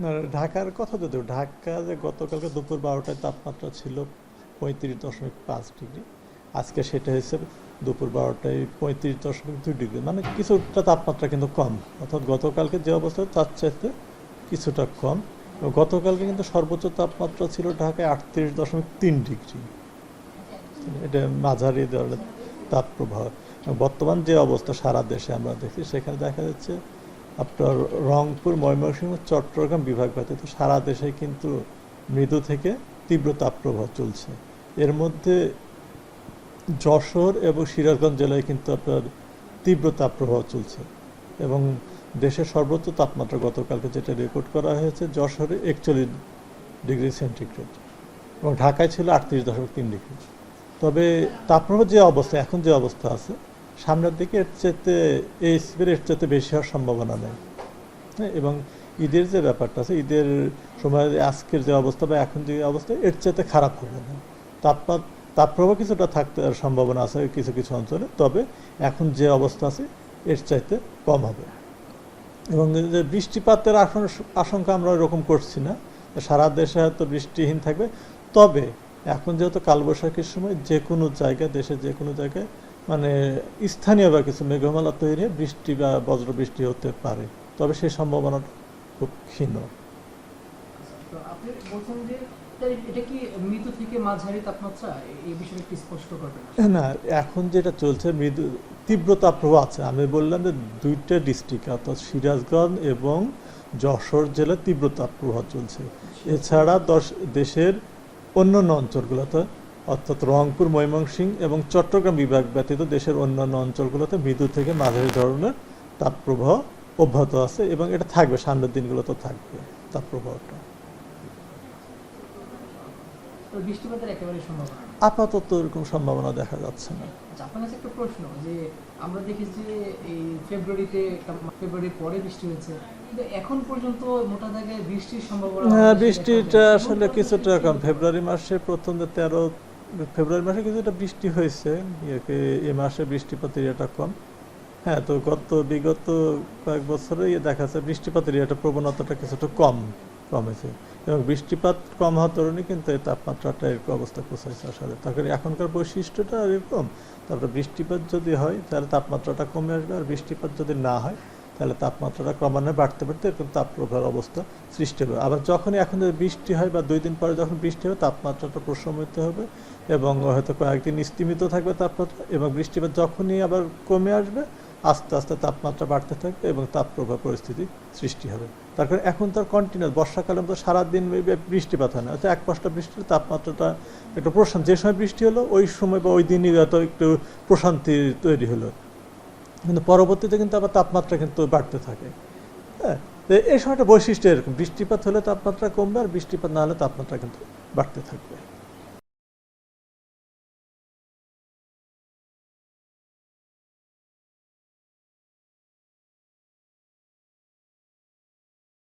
না, ঢাকার কথা যদি ঢাকা যে গতকালকে দুপুর 12টায় তাপমাত্রা ছিল 35.5 ডিগ্রি, আজকে সেটা হয়েছে দুপুর 12টায় 35.2 ডিগ্রি, মানে কিছুটা তাপমাত্রা কিন্তু কম। অর্থাৎ গতকালকে যে অবস্থা তার চাইতে কিছুটা কম। এবং গতকালকে কিন্তু সর্বোচ্চ তাপমাত্রা ছিল ঢাকায় 38.3 ডিগ্রি। এটা মাঝারি ধরনের তাপপ্রবাহ। বর্তমান যে অবস্থা সারা দেশে আমরা দেখি, সেখানে দেখা যাচ্ছে আপনার রংপুর, ময়মনসিংহ, চট্টগ্রাম বিভাগ ব্যতীত সারা দেশে কিন্তু মৃদু থেকে তীব্র তাপপ্রবাহ চলছে। এর মধ্যে যশোর এবং সিরাজগঞ্জ জেলায় কিন্তু আপনার তীব্র তাপপ্রবাহ চলছে। এবং দেশের সর্বোচ্চ তাপমাত্রা গতকালকে যেটা রেকর্ড করা হয়েছে যশোরে 41 ডিগ্রি সেন্টিগ্রেড, এবং ঢাকায় ছিল 38.3 ডিগ্রি। তবে তাপপ্রবাহ যে অবস্থা এখন যে অবস্থা আছে, সামনের দিকে এর চাইতে এই স্পিডে এর চাইতে বেশি হওয়ার সম্ভাবনা নেই। হ্যাঁ, এবং ঈদের যে ব্যাপারটা আছে, ঈদের সময় আজকের যে অবস্থা বা এখন যে অবস্থা, এর চাইতে খারাপ হবে না। তাপপ্রবাহ কিছুটা থাকতে সম্ভাবনা আছে কিছু কিছু অঞ্চলে, তবে এখন যে অবস্থা আছে এর চাইতে কম হবে। এবং যে বৃষ্টিপাতের আশঙ্কা আমরা ওইরকম করছি না, সারা দেশে হয়তো বৃষ্টিহীন থাকবে। তবে এখন যেহেতু কালবৈশাখীর সময় যে কোনো জায়গায়, দেশের যে কোনো জায়গায় মানে স্থানীয় বা কিছু মেঘমালা তৈরি হয়ে বৃষ্টি বা বজ্রবৃষ্টি হতে পারে, তবে সেই সম্ভাবনাটা খুব ক্ষীণ। তো আপনি বলছেন যে তাই এটা কি মৃদু থেকে মাঝারি তাপমাত্রা, এই বিষয়ে একটু স্পষ্ট করবেন? না, এখন যেটা চলছে মৃদু তীব্র তাপপ্রবাহ আছে। আমি বললাম যে দুইটা ডিস্ট্রিক্ট অর্থাৎ সিরাজগঞ্জ এবং যশোর জেলায় তীব্র তাপপ্রবাহ চলছে। এছাড়া দেশের অন্যান্য অঞ্চলগুলোতে অর্থাৎ রংপুর, ময়মনসিংহ এবং চট্টগ্রাম বিভাগ ব্যতীত দেশের অন্যান্য অঞ্চলগুলোতে মৃদু থেকে মাঝারি ধরনের তাপপ্রবাহ অব্যাহত আছে, এবং এটা থাকবে, সামনের দিনগুলোতে থাকবে তাপপ্রবাহটা। তো বৃষ্টিপাতের একেবারে সম্ভাবনা নেই? আপাতত এরকম সম্ভাবনা দেখা যাচ্ছে না। আচ্ছা, আপনার কাছে একটা প্রশ্ন, যে আমরা দেখেছি যে এই ফেব্রুয়ারির পরে বৃষ্টি হয়েছে, কিন্তু এখন পর্যন্ত মোটা দাগে বৃষ্টির সম্ভাবনা হ্যাঁ, বৃষ্টিটা আসলে কিছুটা কম। ফেব্রুয়ারি মাসের প্রথম যে 13 ফেব্রুয়ারি মাসে কিছুটা বৃষ্টি হয়েছে, এ মাসে বৃষ্টিপাতের ইয়েটা কম। হ্যাঁ, তো বিগত কয়েক বছরে দেখা যাচ্ছে বৃষ্টিপাতের ইয়েটা প্রবণতাটা কিছুটা কমেছে, এবং বৃষ্টিপাত কম হওয়ার কারণে কিন্তু এই তাপমাত্রাটা এরকম অবস্থা পৌঁছাইছে আসলে। তারপরে এখনকার বৈশিষ্ট্যটা এরকম, তারপরে বৃষ্টিপাত যদি হয় তাহলে তাপমাত্রাটা কমে আসবে, আর বৃষ্টিপাত যদি না হয় তাহলে তাপমাত্রাটা ক্রমান্বয়ে বাড়তে বাড়তে এরকম তাপপ্রবাহের অবস্থা সৃষ্টি হবে। আবার যখনই এখন যদি বৃষ্টি হয় বা 2 দিন পরে যখন বৃষ্টি হবে, তাপমাত্রাটা প্রশমিত হবে এবং হয়তো কয়েকদিন স্থিমিত থাকবে তাপমাত্রা, এবং বৃষ্টিপাত যখনই আবার কমে আসবে আস্তে আস্তে তাপমাত্রা বাড়তে থাকবে এবং তাপপ্রবাহ পরিস্থিতি সৃষ্টি হবে। তার কারণ এখন তার কন্টিনিউয়াস বর্ষাকালে তো সারাদিন বৃষ্টিপাত হয় না, অর্থাৎ এক পাশটা বৃষ্টির তাপমাত্রাটা একটু প্রশান্তি, যে সময় বৃষ্টি হলো ওই সময় বা ওই দিনই হয়তো একটু প্রশান্তি তৈরি হলো, কিন্তু পরবর্তীতে কিন্তু আবার তাপমাত্রা কিন্তু বাড়তে থাকে। হ্যাঁ, এই সময়টা বৈশিষ্ট্য এরকম, বৃষ্টিপাত হলে তাপমাত্রা কমবে, আর বৃষ্টিপাত না হলে তাপমাত্রা কিন্তু বাড়তে থাকবে।